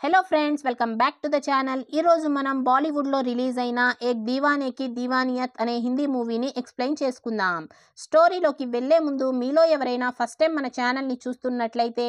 Hello friends welcome back to the channel ఈ రోజు మనం బాలీవుడ్ లో రిలీజ్ అయిన ఏక్ దీవానే కి దీవానియత్ అనే హిందీ మూవీని ఎక్స్ప్లెయిన్ చేసుకుందాం. స్టోరీలోకి వెళ్ళే ముందు మీలో ఎవరైనా ఫస్ట్ టైం మన ఛానల్ ని చూస్తున్నట్లయితే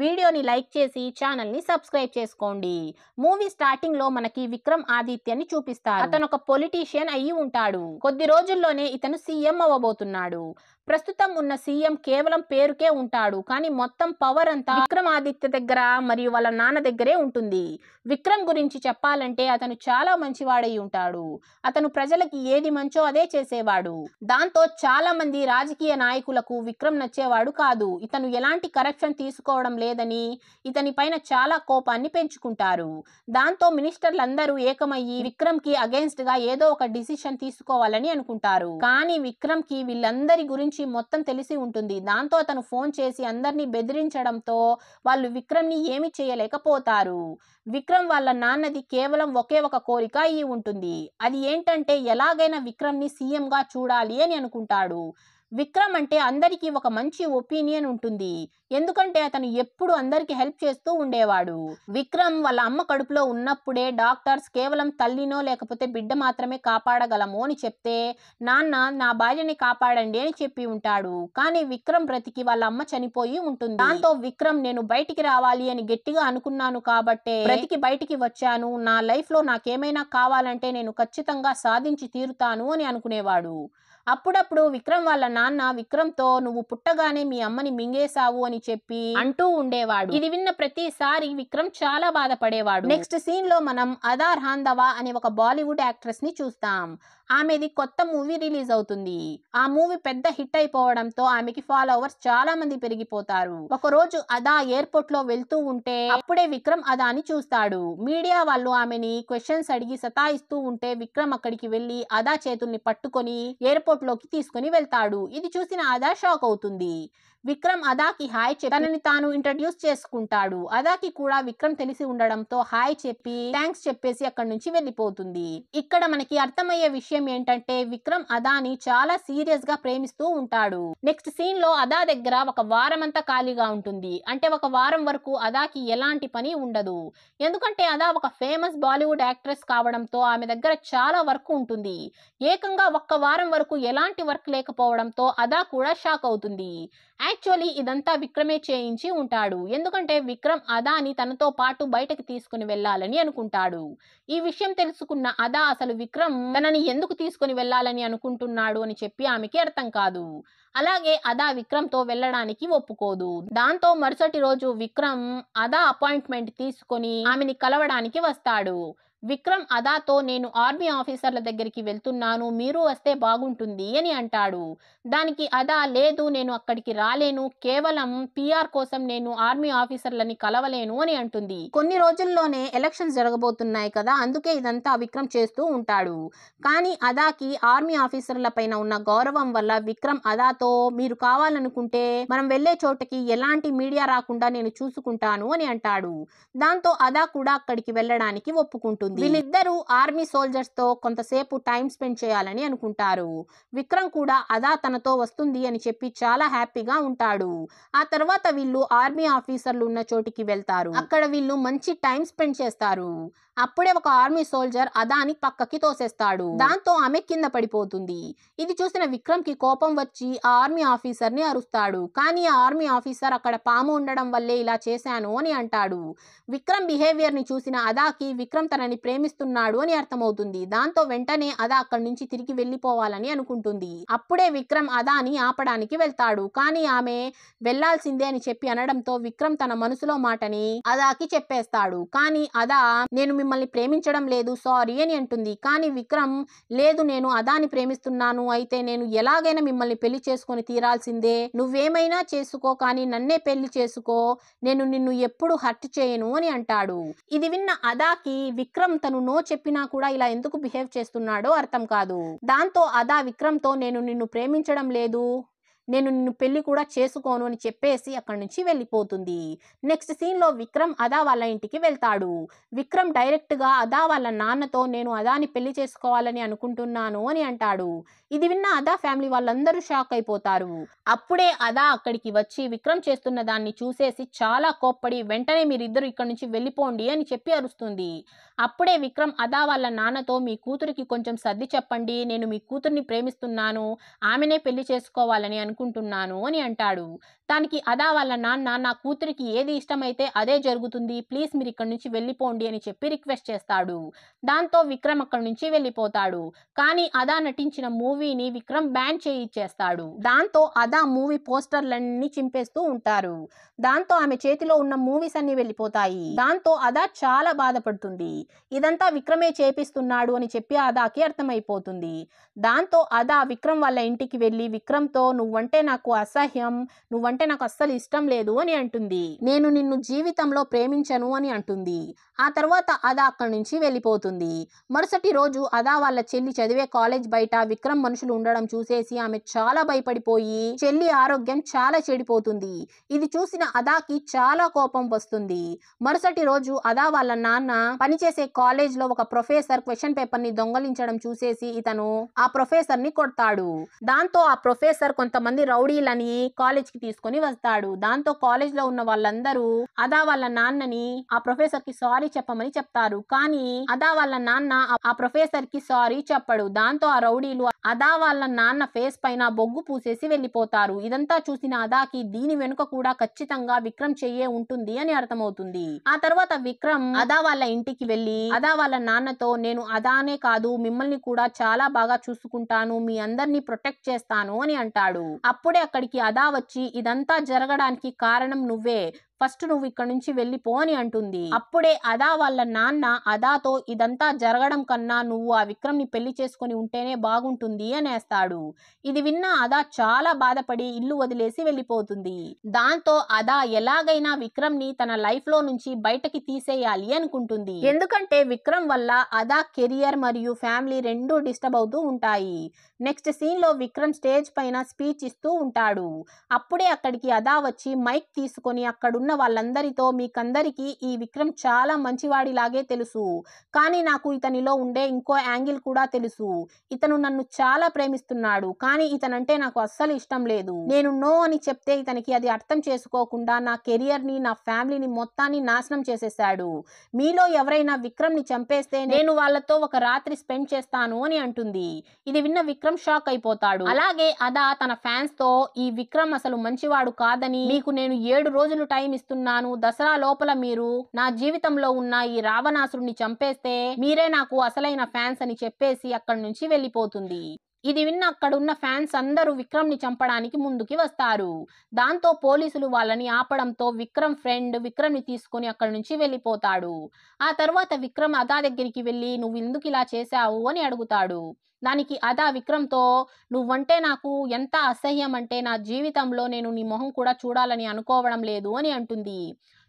వీడియోని లైక్ చేసి ఛానల్ ని సబ్స్క్రైబ్ చేసుకోండి. మూవీ స్టార్టింగ్ లో మనకి విక్రమ్ ఆదిత్యని చూపిస్తారు. అతను ఒక పొలిటీషియన్ అయ్యి ఉంటాడు. కొద్ది రోజుల్లోనే ఇతను సీఎం అవ్వబోతున్నాడు. ప్రస్తుతం ఉన్న సీఎం కేవలం పేరుకే ఉంటాడు, కానీ మొత్తం పవర్ అంతా విక్రమ్ ఆదిత్య దగ్గర మరియు వాళ్ళ నాన్న దగ్గరే ఉంటుంది. విక్రమ్ గురించి చెప్పాలంటే అతను చాలా మంచివాడై ఉంటాడు. అతను ప్రజలకి ఏది మంచో అదే చేసేవాడు. దాంతో చాలా మంది రాజకీయ నాయకులకు విక్రమ్ నచ్చేవాడు కాదు. ఇతను ఎలాంటి కరప్షన్ తీసుకోవడం లేదని ఇతని పైన చాలా కోపాన్ని పెంచుకుంటారు. దాంతో మినిస్టర్లందరూ ఏకమయ్యి విక్రమ్ కి అగేన్స్ట్ గా ఏదో ఒక డిసిషన్ తీసుకోవాలని అనుకుంటారు. కానీ విక్రమ్ కి వీళ్ళందరి గురించి మొత్తం తెలిసి ఉంటుంది. దాంతో అతను ఫోన్ చేసి అందరినీ బెదిరించడంతో వాళ్ళు విక్రమ్ ని ఏమి చేయలేకపోతారు. విక్రమ్ వాళ్ళ నాన్నది కేవలం ఒకే ఒక కోరిక అయి ఉంటుంది. అది ఏంటంటే ఎలాగైనా విక్రమ్ ని సీఎం గా చూడాలి అని అనుకుంటాడు. విక్రమ్ అంటే అందరికీ ఒక మంచి ఒపీనియన్ ఉంటుంది, ఎందుకంటే అతను ఎప్పుడు అందరికి హెల్ప్ చేస్తూ ఉండేవాడు. విక్రమ్ వాళ్ళ అమ్మ కడుపులో ఉన్నప్పుడే డాక్టర్స్ కేవలం తల్లినో లేకపోతే బిడ్డ మాత్రమే కాపాడగలము అని చెప్తే నాన్న నా భార్యని కాపాడండి అని చెప్పి ఉంటాడు. కానీ విక్రమ్ బ్రతికి వాళ్ళ అమ్మ చనిపోయి ఉంటుంది. దాంతో విక్రమ్ నేను బయటికి రావాలి అని గట్టిగా అనుకున్నాను కాబట్టే బ్రతికి బయటికి వచ్చాను. నా లైఫ్ లో నాకేమైనా కావాలంటే నేను ఖచ్చితంగా సాధించి తీరుతాను అని అనుకునేవాడు. అప్పుడప్పుడు విక్రమ్ వాళ్ళ నాన్న విక్రమ్ తో నువ్వు పుట్టగానే మీ అమ్మని మింగేశావు అని చెప్పి అంటూ ఉండేవాడు. ఇది విన్న ప్రతిసారి విక్రమ్ చాలా బాధపడేవాడు. నెక్స్ట్ సీన్ లో మనం అదా రాంధవా అనే ఒక బాలీవుడ్ యాక్ట్రెస్ ని చూస్తాం. ఆమెది కొత్త మూవీ రిలీజ్ అవుతుంది. ఆ మూవీ పెద్ద హిట్ అయిపోవడంతో ఆమెకి ఫాలోవర్స్ చాలా మంది పెరిగిపోతారు. ఒక రోజు అదా ఎయిర్పోర్ట్ లో వెళ్తూ ఉంటే అప్పుడే విక్రమ్ అదాని చూస్తాడు. మీడియా వాళ్ళు ఆమెని క్వశ్చన్స్ అడిగి సతాయిస్తూ ఉంటే విక్రమ్ అక్కడికి వెళ్లి అదా చేతుల్ని పట్టుకొని ఎయిర్పోర్ట్ లోకి తీసుకుని వెళ్తాడు. ఇది చూసిన అదా షాక్ అవుతుంది. విక్రమ్ అదాకి హాయ్ చెప్పి తనని తాను ఇంట్రడ్యూస్ చేసుకుంటాడు. అదాకి కూడా విక్రమ్ తెలిసి ఉండడంతో హాయ్ చెప్పి థ్యాంక్స్ చెప్పేసి అక్కడి నుంచి వెళ్ళిపోతుంది. ఇక్కడ మనకి అర్థమయ్యే విషయం ఏంటంటే విక్రమ్ అదాని చాలా సీరియస్ గా ప్రేమిస్తూ ఉంటాడు. నెక్స్ట్ సీన్ లో అదా దగ్గర ఒక వారం అంతా ఖాళీగా ఉంటుంది. అంటే ఒక వారం వరకు అదాకి ఎలాంటి పని ఉండదు. ఎందుకంటే అదా ఒక ఫేమస్ బాలీవుడ్ యాక్ట్రెస్ కావడంతో ఆమె దగ్గర చాలా వర్క్ ఉంటుంది. ఏకంగా ఒక్క వారం వరకు ఎలాంటి వర్క్ లేకపోవడంతో అదా కూడా షాక్ అవుతుంది. యాక్చువల్లీ ఇదంతా విక్రమే చేయించి ఉంటాడు. ఎందుకంటే విక్రమ్ అదాని తనతో పాటు బయటకు తీసుకుని వెళ్ళాలని అనుకుంటాడు. ఈ విషయం తెలుసుకున్న అదా అసలు విక్రమ్ తనని ఎందుకు తీసుకుని వెళ్ళాలని అనుకుంటున్నాడు అని చెప్పి ఆమెకి అర్థం కాదు. అలాగే అదా విక్రమ్ తో వెళ్ళడానికి ఒప్పుకోదు. దాంతో మరుసటి రోజు విక్రమ్ అదా అపాయింట్మెంట్ తీసుకొని ఆమెని కలవడానికి వస్తాడు. విక్రమ్ అదాతో నేను ఆర్మీ ఆఫీసర్ల దగ్గరికి వెళ్తున్నాను, మీరు వస్తే బాగుంటుంది అని అంటాడు. దానికి అదా లేదు నేను అక్కడికి రాలేను, కేవలం పిఆర్ కోసం నేను ఆర్మీ ఆఫీసర్లని కలవలేను అని అంటుంది. కొన్ని రోజుల్లోనే ఎలక్షన్స్ జరగబోతున్నాయి కదా, అందుకే ఇదంతా విక్రమ్ చేస్తూ ఉంటాడు. కానీ అదాకి ఆర్మీ ఆఫీసర్ల పైన ఉన్న గౌరవం వల్ల విక్రమ్ అదాతో మీరు కావాలనుకుంటే మనం వెళ్లే చోటకి ఎలాంటి మీడియా రాకుండా నేను చూసుకుంటాను అని అంటాడు. దాంతో అదా కూడా అక్కడికి వెళ్ళడానికి ఒప్పుకుంటుంది. వీళ్ళిద్దరూ ఆర్మీ సోల్జర్స్ తో కొంతసేపు టైం స్పెండ్ చేయాలని అనుకుంటారు. విక్రమ్ కూడా అదా తనతో వస్తుంది అని చెప్పి చాలా హ్యాపీగా ఉంటాడు. ఆ తర్వాత వీళ్ళు ఆర్మీ ఆఫీసర్లు ఉన్న చోటికి వెళ్తారు. అక్కడ వీళ్ళు మంచి టైం స్పెండ్ చేస్తారు. అప్పుడే ఒక ఆర్మీ సోల్జర్ అదాని పక్కకి తోసేస్తాడు. దాంతో ఆమె కింద పడిపోతుంది. ఇది చూసిన విక్రమ్ కి కోపం వచ్చి ఆ ఆర్మీ ఆఫీసర్ ని అరుస్తాడు. కానీ ఆ ఆర్మీ ఆఫీసర్ అక్కడ పాము ఉండడం వల్లే ఇలా చేశాను అని అంటాడు. విక్రమ్ బిహేవియర్ ని చూసిన అదాకి విక్రమ్ తనని ప్రేమిస్తున్నాడు అని అర్థమవుతుంది. దాంతో వెంటనే అదా అక్కడి నుంచి తిరిగి వెళ్ళిపోవాలని అనుకుంటుంది. అప్పుడే విక్రమ్ అదాని ఆపడానికి వెళ్తాడు. కానీ ఆమె వెళ్లాల్సిందే అని చెప్పి అనడంతో విక్రమ్ తన మనసులో మాటని అదాకి చెప్పేస్తాడు. కానీ అదా నేను మిమ్మల్ని ప్రేమించడం లేదు, సారీ అని అంటుంది. కానీ విక్రమ్ లేదు నేను అదాని ప్రేమిస్తున్నాను, అయితే నేను ఎలాగైనా మిమ్మల్ని పెళ్లి చేసుకొని తీరాల్సిందే, నువ్వేమైనా చేసుకో కానీ నన్నే పెళ్లి చేసుకో, నేను నిన్ను ఎప్పుడు హర్ట్ చేయను అని అంటాడు. ఇది విన్న అదాకి విక్రమ్ తను నో చెప్పినా కూడా ఇలా ఎందుకు బిహేవ్ చేస్తున్నాడో అర్థం కాదు. దాంతో అదా విక్రమ్ తో నేను నిన్ను ప్రేమించడం లేదు, నేను నిన్ను పెళ్లి కూడా చేసుకోను అని చెప్పేసి అక్కడి నుంచి వెళ్ళిపోతుంది. నెక్స్ట్ సీన్లో విక్రమ్ అదా వాళ్ళ ఇంటికి వెళ్తాడు. విక్రమ్ డైరెక్ట్గా అదా వాళ్ళ నాన్నతో నేను అదాని పెళ్లి చేసుకోవాలని అనుకుంటున్నాను అని అంటాడు. ఇది విన్న అదా ఫ్యామిలీ వాళ్ళందరూ షాక్ అయిపోతారు. అప్పుడే అదా అక్కడికి వచ్చి విక్రమ్ చేస్తున్న దాన్ని చూసేసి చాలా కోప్పడి వెంటనే మీరిద్దరు ఇక్కడి నుంచి వెళ్ళిపోండి అని చెప్పి అరుస్తుంది. అప్పుడే విక్రమ్ అదా వాళ్ళ నాన్నతో మీ కూతురికి కొంచెం సర్ది చెప్పండి, నేను మీ కూతుర్ని ప్రేమిస్తున్నాను, ఆమెనే పెళ్లి చేసుకోవాలని అనుకుంటున్నాను అని అంటాడు. దానికి అదా వాళ్ళ నాన్న నా కూతురికి ఏది ఇష్టమైతే అదే జరుగుతుంది, ప్లీజ్ మీరు ఇక్కడి నుంచి వెళ్ళిపోండి అని చెప్పి రిక్వెస్ట్ చేస్తాడు. దాంతో విక్రమ్ అక్కడి నుంచి వెళ్ళిపోతాడు. కానీ అదా నటించిన మూవీని విక్రమ్ బ్యాన్ చేయిచ్చేస్తాడు. దాంతో అదా మూవీ పోస్టర్లన్నీ చింపేస్తూ ఉంటారు. దాంతో ఆమె చేతిలో ఉన్న మూవీస్ అన్ని వెళ్ళిపోతాయి. దాంతో అదా చాలా బాధపడుతుంది. ఇదంతా విక్రమే చేపిస్తున్నాడు అని చెప్పి అదాకి అర్థమైపోతుంది. దాంతో అదా విక్రమ్ వాళ్ళ ఇంటికి వెళ్ళి విక్రమ్తో నువ్వంటే నాకు అసహ్యం, నువ్వంటే నాకు అస్సలు ఇష్టం లేదు అని అంటుంది. నేను నిన్ను జీవితంలో ప్రేమించను అని అంటుంది. ఆ తర్వాత అదా అక్కడి నుంచి వెళ్ళిపోతుంది. మరుసటి రోజు అదా వాళ్ళ చెల్లి చదివే కాలేజ్ బయట విక్రమ్ మనుషులు ఉండడం చూసేసి ఆమె చాలా భయపడిపోయి చెల్లి ఆరోగ్యం చాలా చెడిపోతుంది. ఇది చూసిన అదాకి చాలా కోపం వస్తుంది. మరుసటి రోజు అదా వాళ్ళ నాన్న పనిచేసే కాలేజ్ లో ఒక ప్రొఫెసర్ క్వశ్చన్ పేపర్ ని దొంగలించడం చూసేసి ఇతను ఆ ప్రొఫెసర్ ని కొడతాడు. దాంతో ఆ ప్రొఫెసర్ కొంతమంది రౌడీలని కాలేజ్ కి తీసుకొని వస్తాడు. దాంతో కాలేజ్ లో ఉన్న వాళ్ళందరూ అదా వాళ్ళ నాన్నని ఆ ప్రొఫెసర్ కి సారీ చెప్పమని చెప్తారు. కానీ అదా వాళ్ళ నాన్న ఆ ప్రొఫెసర్ కి సారీ చెప్పడు. దాంతో ఆ రౌడీలు అదా వాళ్ళ నాన్న ఫేస్ పైన బొగ్గు పూసేసి వెళ్ళిపోతారు. ఇదంతా చూసిన అదాకి దీని వెనుక కూడా ఖచ్చితంగా విక్రమ్ చెయ్యే ఉంటుంది అని అర్థమవుతుంది. ఆ తర్వాత విక్రమ్ అదా వాళ్ళ ఇంటికి వెళ్ళి అదా వాళ్ళ నాన్నతో నేను అదానే కాదు మిమ్మల్ని కూడా చాలా బాగా చూసుకుంటాను, మీ అందరినీ ప్రొటెక్ట్ చేస్తాను అని అంటాడు. అప్పుడే అక్కడికి అదా వచ్చి ఇదంతా జరగడానికి కారణం నువ్వే, ఫస్ట్ నువ్వు ఇక్కడ నుంచి వెళ్ళిపో అని అంటుంది. అప్పుడే అదా వాళ్ళ నాన్న అదాతో ఇదంతా జరగడం కన్నా నువ్వు ఆ విక్రమ్ ని పెళ్లి చేసుకుని ఉంటేనే బాగుంటుంది అనేస్తాడు. ఇది విన్న అదా చాలా బాధపడి ఇల్లు వదిలేసి వెళ్ళిపోతుంది. దాంతో అదా ఎలాగైనా విక్రమ్ ని తన లైఫ్ లో నుంచి బయటకి తీసేయాలి అనుకుంటుంది. ఎందుకంటే విక్రమ్ వల్ల అదా కెరియర్ మరియు ఫ్యామిలీ రెండూ డిస్టర్బ్ అవుతూ ఉంటాయి. నెక్స్ట్ సీన్ లో విక్రమ్ స్టేజ్ పైన స్పీచ్ ఇస్తూ ఉంటాడు. అప్పుడే అక్కడికి అదా వచ్చి మైక్ తీసుకొని అక్కడున్న వాళ్ళందరితో మీకందరికీ ఈ విక్రమ్ చాలా మంచివాడిలాగే తెలుసు, కానీ నాకు ఇతనిలో ఉండే ఇంకో యాంగిల్ కూడా తెలుసు. ఇతను నన్ను చాలా ప్రేమిస్తున్నాడు, కానీ ఇతనంటే నాకు అస్సలు ఇష్టం లేదు. నేను నో అని చెప్తే ఇతనికి అది అర్థం చేసుకోకుండా నా కెరియర్ ని నా ఫ్యామిలీని మొత్తాన్ని నాశనం చేసేసాడు. మీలో ఎవరైనా విక్రమ్ ని చంపేస్తే నేను వాళ్ళతో ఒక రాత్రి స్పెండ్ చేస్తాను అని అంటుంది. ఇది విన్న విక్రమ్ షాక్ అయిపోతాడు. అలాగే అదా తన ఫ్యాన్స్ తో ఈ విక్రమ్ అసలు మంచివాడు కాదని, మీకు నేను 7 రోజులు టైం ఇస్తున్నాను, దసరా లోపల మీరు నా జీవితంలో ఉన్న ఈ రావణాసురుని చంపేస్తే మీరే నాకు అసలైన ఫ్యాన్స్ అని చెప్పేసి అక్కడి నుంచి వెళ్ళిపోతుంది. ఇది విన్న అక్కడున్న ఫ్యాన్స్ అందరూ విక్రమ్ ని చంపడానికి ముందుకి వస్తారు. దాంతో పోలీసులు వాళ్ళని ఆపడంతో విక్రమ్ ఫ్రెండ్ విక్రమ్ ని తీసుకొని అక్కడి నుంచి వెళ్ళిపోతాడు. ఆ తర్వాత విక్రమ్ అదా దగ్గరికి వెళ్ళి నువ్వు ఎందుకు ఇలా చేశావు అని అడుగుతాడు. దానికి అదా విక్రమ్తో నువ్వంటే నాకు ఎంత అసహ్యం అంటే నా జీవితంలో నేను నీ మొహం కూడా చూడాలని అనుకోవడం లేదు అని అంటుంది.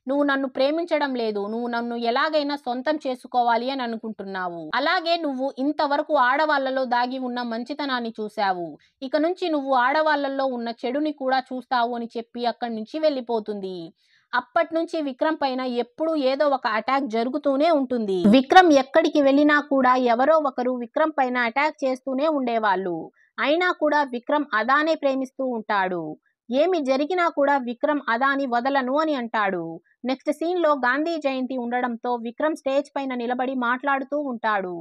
నువ్వు నన్ను ప్రేమించడం లేదు, నువ్వు నన్ను ఎలాగైనా సొంతం చేసుకోవాలి అని అనుకుంటున్నావు. అలాగే నువ్వు ఇంతవరకు ఆడవాళ్లలో దాగి ఉన్న మంచితనాన్ని చూశావు, ఇక నుంచి నువ్వు ఆడవాళ్లలో ఉన్న చెడుని కూడా చూస్తావు అని చెప్పి అక్కడి నుంచి వెళ్ళిపోతుంది. అప్పటి నుంచి విక్రమ్ పైన ఎప్పుడూ ఏదో ఒక అటాక్ జరుగుతూనే ఉంటుంది. విక్రమ్ ఎక్కడికి వెళ్ళినా కూడా ఎవరో ఒకరు విక్రమ్ పైన అటాక్ చేస్తూనే ఉండేవాళ్ళు. అయినా కూడా విక్రమ్ అదానే ప్రేమిస్తూ ఉంటాడు. ఏమి జరిగినా కూడా విక్రమ్ అదాని వదలను అని అంటాడు. నెక్స్ట్ సీన్ లో గాంధీ జయంతి ఉండడంతో విక్రమ్ స్టేజ్ పైన నిలబడి మాట్లాడుతూ ఉంటాడు.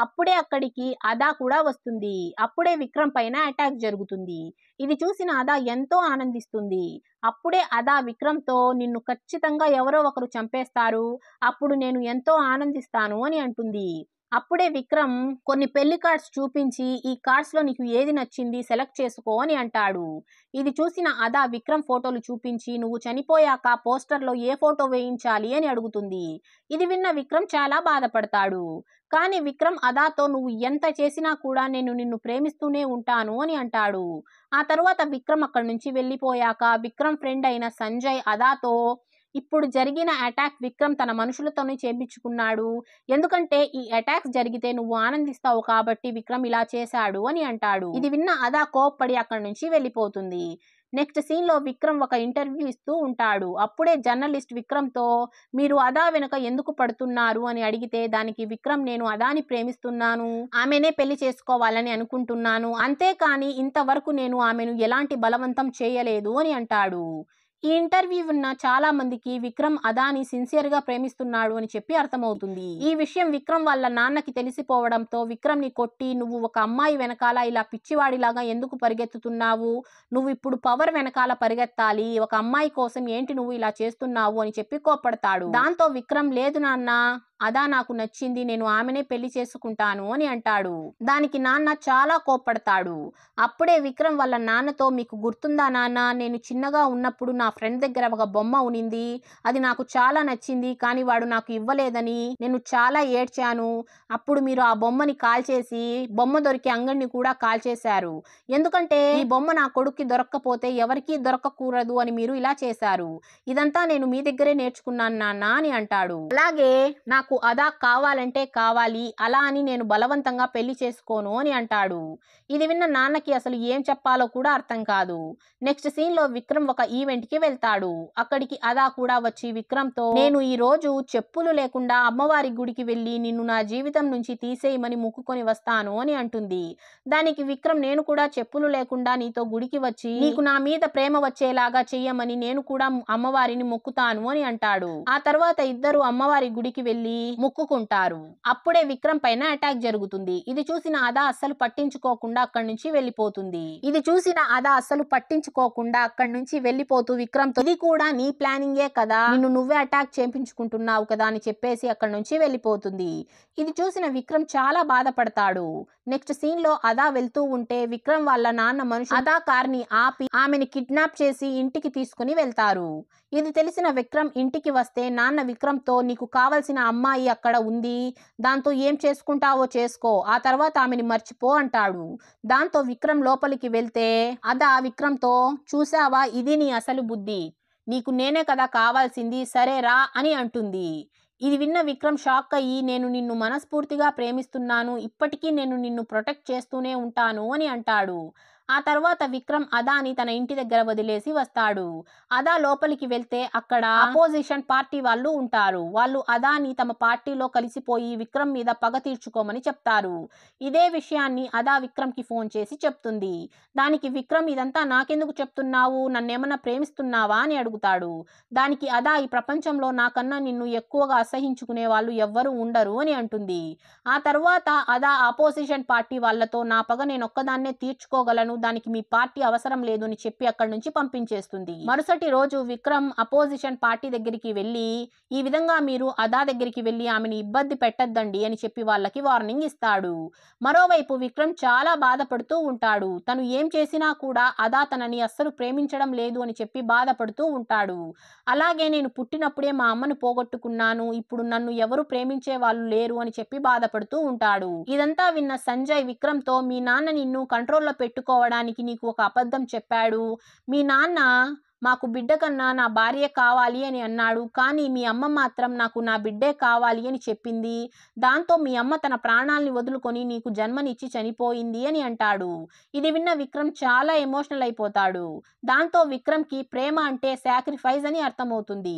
అప్పుడే అక్కడికి అదా కూడా వస్తుంది. అప్పుడే విక్రమ్ పైన అటాక్ జరుగుతుంది. ఇది చూసిన అదా ఎంతో ఆనందిస్తుంది. అప్పుడే అదా విక్రమ్తో నిన్ను ఖచ్చితంగా ఎవరో ఒకరు చంపేస్తారు, అప్పుడు నేను ఎంతో ఆనందిస్తాను అని అంటుంది. అప్పుడే విక్రమ్ కొన్ని పెళ్లి కార్డ్స్ చూపించి ఈ కార్డ్స్ లో నీకు ఏది నచ్చింది సెలెక్ట్ చేసుకో అని అంటాడు. ఇది చూసిన అదా విక్రమ్ ఫోటోలు చూపించి నువ్వు చనిపోయాక పోస్టర్ లో ఏ ఫోటో వేయించాలి అని అడుగుతుంది. ఇది విన్న విక్రమ్ చాలా బాధపడతాడు. కానీ విక్రమ్ అదాతో నువ్వు ఎంత చేసినా కూడా నేను నిన్ను ప్రేమిస్తూనే ఉంటాను అని అంటాడు. ఆ తర్వాత విక్రమ్ అక్కడి నుంచి వెళ్ళిపోయాక విక్రమ్ ఫ్రెండ్ అయిన సంజయ్ అదాతో ఇప్పుడు జరిగిన అటాక్ విక్రమ్ తన మనుషులతోనే చేపించుకున్నాడు. ఎందుకంటే ఈ అటాక్స్ జరిగితే నువ్వు ఆనందిస్తావు కాబట్టి విక్రమ్ ఇలా చేశాడు అని అంటాడు. ఇది విన్న అదా కోప్పడి అక్కడి నుంచి వెళ్ళిపోతుంది. నెక్స్ట్ సీన్ లో విక్రమ్ ఒక ఇంటర్వ్యూ ఇస్తూ ఉంటాడు. అప్పుడే జర్నలిస్ట్ విక్రమ్ తో మీరు అదా వెనుక ఎందుకు పడుతున్నారు అని అడిగితే దానికి విక్రమ్ నేను అదాని ప్రేమిస్తున్నాను, ఆమెనే పెళ్లి చేసుకోవాలని అనుకుంటున్నాను, అంతేకాని ఇంతవరకు నేను ఆమెను ఎలాంటి బలవంతం చేయలేదు అని అంటాడు. ఈ ఇంటర్వ్యూ ఉన్న చాలా మందికి విక్రమ్ అదాని సిన్సియర్ గా ప్రేమిస్తున్నాడు అని చెప్పి అర్థమవుతుంది. ఈ విషయం విక్రమ్ వాళ్ళ నాన్నకి తెలిసిపోవడంతో విక్రమ్ ని కొట్టి నువ్వు ఒక అమ్మాయి వెనకాల ఇలా పిచ్చివాడిలాగా ఎందుకు పరిగెత్తుతున్నావు, నువ్వు ఇప్పుడు పవర్ వెనకాల పరిగెత్తాలి, ఒక అమ్మాయి కోసం ఏంటి నువ్వు ఇలా చేస్తున్నావు అని చెప్పి కోప్పడతాడు. దాంతో విక్రమ్ లేదు నాన్న, అదా నాకు నచ్చింది, నేను ఆమెనే పెళ్లి చేసుకుంటాను అని అంటాడు. దానికి నాన్న చాలా కోప్పడతాడు. అప్పుడే విక్రమ్ వాళ్ళ నాన్నతో మీకు గుర్తుందా నాన్న, నేను చిన్నగా ఉన్నప్పుడు నా ఫ్రెండ్ దగ్గర ఒక బొమ్మ ఉనింది, అది నాకు చాలా నచ్చింది కానీ వాడు నాకు ఇవ్వలేదని నేను చాలా ఏడ్చాను, అప్పుడు మీరు ఆ బొమ్మని కాల్చేసి బొమ్మ దొరికి అంగడిని కూడా కాల్చేశారు, ఎందుకంటే ఈ బొమ్మ నా కొడుక్కి దొరక్కపోతే ఎవరికీ దొరకకూడదు అని మీరు ఇలా చేశారు, ఇదంతా నేను మీ దగ్గరే నేర్చుకున్నాను నాన్న అని అంటాడు. అలాగే నాకు అదా కావాలంటే కావాలి, అలా అని నేను బలవంతంగా పెళ్లి చేసుకోను అని అంటాడు. ఇది విన్న నాన్నకి అసలు ఏం చెప్పాలో కూడా అర్థం కాదు. నెక్స్ట్ సీన్ లో విక్రమ్ ఒక ఈవెంట్ కి వెళ్తాడు. అక్కడికి అదా కూడా వచ్చి విక్రమ్ తో నేను ఈ రోజు చెప్పులు లేకుండా అమ్మవారి గుడికి వెళ్లి నిన్ను నా జీవితం నుంచి తీసేయమని మొక్కుకొని వస్తాను అని అంటుంది. దానికి విక్రమ్ నేను కూడా చెప్పులు లేకుండా నీతో గుడికి వచ్చి నీకు నా మీద ప్రేమ వచ్చేలాగా చెయ్యమని నేను కూడా అమ్మవారిని మొక్కుతాను అని అంటాడు. ఆ తర్వాత ఇద్దరు అమ్మవారి గుడికి వెళ్లి మొక్కుకుంటారు. అప్పుడే విక్రమ్ పైన అటాక్ జరుగుతుంది. ఇది చూసిన అదా అస్సలు పట్టించుకోకుండా అక్కడి నుంచి వెళ్ళిపోతూ విక్రమ్ తో ఇది కూడా నీ ప్లానింగే కదా, నిన్ను నువ్వే అటాక్ చేయించుకుంటున్నావు కదా అని చెప్పేసి అక్కడి నుంచి వెళ్ళిపోతుంది. ఇది చూసిన విక్రమ్ చాలా బాధపడతాడు. నెక్స్ట్ సీన్ లో అదా వెళ్తూ ఉంటే విక్రమ్ వాళ్ళ నాన్న మనుషులు అదా కార్ని ఆపి ఆమెని కిడ్నాప్ చేసి ఇంటికి తీసుకుని వెళ్తారు. ఇది తెలిసిన విక్రమ్ ఇంటికి వస్తే నాన్న విక్రమ్ తో నీకు కావలసిన అమ్మాయి అక్కడ ఉంది, దాంతో ఏం చేసుకుంటావో చేసుకో, ఆ తర్వాత ఆమెని మర్చిపో అంటాడు. దాంతో విక్రమ్ లోపలికి వెళ్తే అదా విక్రమ్ తో చూసావా ఇది నీ అసలు బుద్ధి, నీకు నేనే కదా కావాల్సింది, సరే రా అని అంటుంది. ఇది విన్న విక్రమ్ షాక్ అయ్యి నేను నిన్ను మనస్ఫూర్తిగా ప్రేమిస్తున్నాను, ఇప్పటికీ నేను నిన్ను ప్రొటెక్ట్ చేస్తూనే ఉంటాను అని అంటాడు. ఆ తర్వాత విక్రమ్ అదాని తన ఇంటి దగ్గర వదిలేసి వస్తాడు. అదా లోపలికి వెళ్తే అక్కడ అపోజిషన్ పార్టీ వాళ్ళు ఉంటారు. వాళ్ళు అదాని తమ పార్టీలో కలిసిపోయి విక్రమ్ మీద పగ తీర్చుకోమని చెప్తారు. ఇదే విషయాన్ని అదా విక్రమ్ కి ఫోన్ చేసి చెప్తుంది. దానికి విక్రమ్ ఇదంతా నాకెందుకు చెప్తున్నావు, నన్నేమన్నా ప్రేమిస్తున్నావా అని అడుగుతాడు. దానికి అదా ఈ ప్రపంచంలో నాకన్నా నిన్ను ఎక్కువగా అసహించుకునే వాళ్ళు ఎవ్వరూ ఉండరు అని అంటుంది. ఆ తర్వాత అదా అపోజిషన్ పార్టీ వాళ్ళతో నా పగ నేనొక్కదాన్నే తీర్చుకోగలను, దానికి మీ పార్టీ అవసరం లేదు అని చెప్పి అక్కడి నుంచి పంపించేస్తుంది. మరుసటి రోజు విక్రమ్ అపోజిషన్ పార్టీ దగ్గరికి వెళ్ళి ఈ విధంగా మీరు అదా దగ్గరికి వెళ్ళి ఆమెను ఇబ్బంది పెట్టద్దండి అని చెప్పి వాళ్ళకి వార్నింగ్ ఇస్తాడు. మరోవైపు విక్రమ్ చాలా బాధపడుతూ ఉంటాడు. తను ఏం చేసినా కూడా అదా తనని అస్సలు ప్రేమించడం లేదు అని చెప్పి బాధపడుతూ ఉంటాడు. అలాగే నేను పుట్టినప్పుడే మా అమ్మను పోగొట్టుకున్నాను, ఇప్పుడు నన్ను ఎవరు ప్రేమించే వాళ్ళు లేరు అని చెప్పి బాధపడుతూ ఉంటాడు. ఇదంతా విన్న సంజయ్ విక్రమ్ తో మీ నాన్న నిన్ను కంట్రోల్లో పెట్టుకోవడానికి నీకు ఒక అబద్ధం చెప్పాడు, మీ నాన్న మాకు బిడ్డ కన్నా నా భార్య కావాలి అని అన్నాడు, కానీ మీ అమ్మ మాత్రం నాకు నా బిడ్డే కావాలి అని చెప్పింది, దాంతో మీ అమ్మ తన ప్రాణాలని వదులుకొని నీకు జన్మనిచ్చి చనిపోయింది అని అంటాడు. ఇది విన్న విక్రమ్ చాలా ఎమోషనల్ అయిపోతాడు. దాంతో విక్రమ్ కి ప్రేమ అంటే సాక్రిఫైస్ అని అర్థమవుతుంది.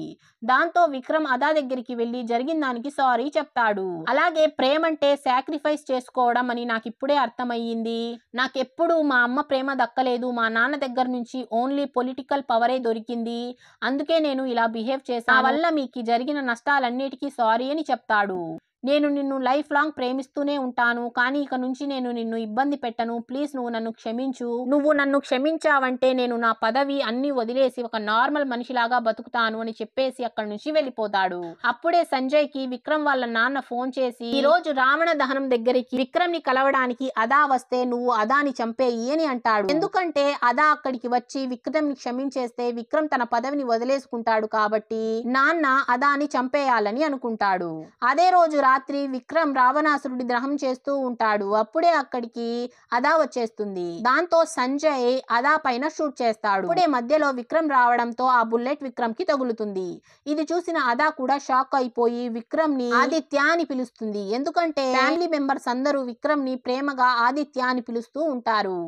దాంతో విక్రమ్ అదా దగ్గరికి వెళ్ళి జరిగిన దానికి సారీ చెప్తాడు. అలాగే ప్రేమ అంటే సాక్రిఫైస్ చేసుకోవడం అని నాకు ఇప్పుడే అర్థమయ్యింది, నాకెప్పుడు మా అమ్మ ప్రేమ దక్కలేదు, మా నాన్న దగ్గర నుంచి ఓన్లీ పొలిటికల్ పవర్ దొరికింది, అందుకే నేను ఇలా బిహేవ్ చేశాను, నా వల్ల మీకు జరిగిన నష్టాలన్నిటికీ సారీ అని చెప్తాడు. నేను నిన్ను లైఫ్ లాంగ్ ప్రేమిస్తూనే ఉంటాను, కానీ ఇక నుంచి నేను నిన్ను ఇబ్బంది పెట్టను, ప్లీజ్ నువ్వు నన్ను క్షమించు, నువ్వు నన్ను క్షమించావంటే నేను నా పదవి అన్ని వదిలేసి ఒక నార్మల్ మనిషిలాగా బతుకుతాను అని చెప్పేసి అక్కడి నుంచి వెళ్ళిపోతాడు. అప్పుడే సంజయ్ కి విక్రమ్ వాళ్ళ నాన్న ఫోన్ చేసి ఈ రోజు రావణ దహనం దగ్గరికి విక్రమ్ ని కలవడానికి అదా వస్తే నువ్వు అదాని చంపేయి అని అంటాడు. ఎందుకంటే అదా అక్కడికి వచ్చి విక్రమ్ ని క్షమించేస్తే విక్రమ్ తన పదవిని వదిలేసుకుంటాడు కాబట్టి నాన్న అదాని చంపేయాలని అనుకుంటాడు. అదే రోజు రాత్రి విక్రమ్ రావణాసురుడి దహనం చేస్తూ ఉంటాడు. అప్పుడే అక్కడికి అదా వచ్చేస్తుంది. దాంతో సంజయ్ అదా పైన షూట్ చేస్తాడు. అప్పుడే మధ్యలో విక్రమ్ రావడంతో ఆ బుల్లెట్ విక్రమ్ కి తగులుతుంది. ఇది చూసిన అదా కూడా షాక్ అయిపోయి విక్రమ్ ని ఆదిత్య అని పిలుస్తుంది. ఎందుకంటే ఫ్యామిలీ మెంబర్స్ అందరూ విక్రమ్ ని ప్రేమగా ఆదిత్య అని పిలుస్తూ ఉంటారు.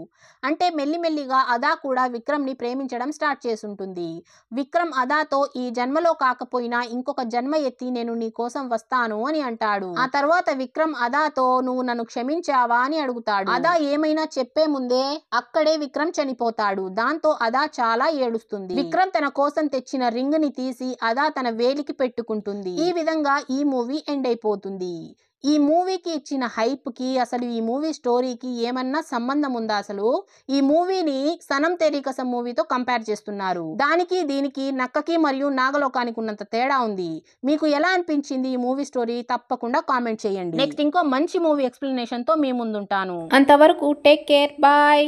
అంటే మెల్లిమెల్లిగా అదా కూడా విక్రమ్ ని ప్రేమించడం స్టార్ట్ చేసుంటుంది. విక్రమ్ అదాతో ఈ జన్మలో కాకపోయినా ఇంకొక జన్మ ఎత్తి నేను నీ కోసం వస్తాను అని అంటాడు. ఆ తర్వాత విక్రమ్ అదాతో నువ్వు నన్ను క్షమించావా అని అడుగుతాడు. అదా ఏమైనా చెప్పే ముందే అక్కడే విక్రమ్ చనిపోతాడు. దాంతో అదా చాలా ఏడుస్తుంది. విక్రమ్ తన కోసం తెచ్చిన రింగ్ ని తీసి అదా తన వేలికి పెట్టుకుంటుంది. ఈ విధంగా ఈ మూవీ ఎండ్ అయిపోతుంది. ఈ మూవీకి ఇచ్చిన హైప్ కి అసలు ఈ మూవీ స్టోరీకి ఏమన్నా సంబంధం ఉందా? అసలు ఈ మూవీని సనం తేరీ కసమ్ మూవీతో కంపేర్ చేస్తున్నారు. దానికి దీనికి నక్కకి మరియు నాగలోకానికి ఉన్నంత తేడా ఉంది. మీకు ఎలా అనిపించింది ఈ మూవీ స్టోరీ? తప్పకుండా కామెంట్ చేయండి. నెక్స్ట్ ఇంకో మంచి మూవీ ఎక్స్ప్లెనేషన్ తో మీ ముందుంటాను. అంతవరకు టేక్ కేర్, బాయ్.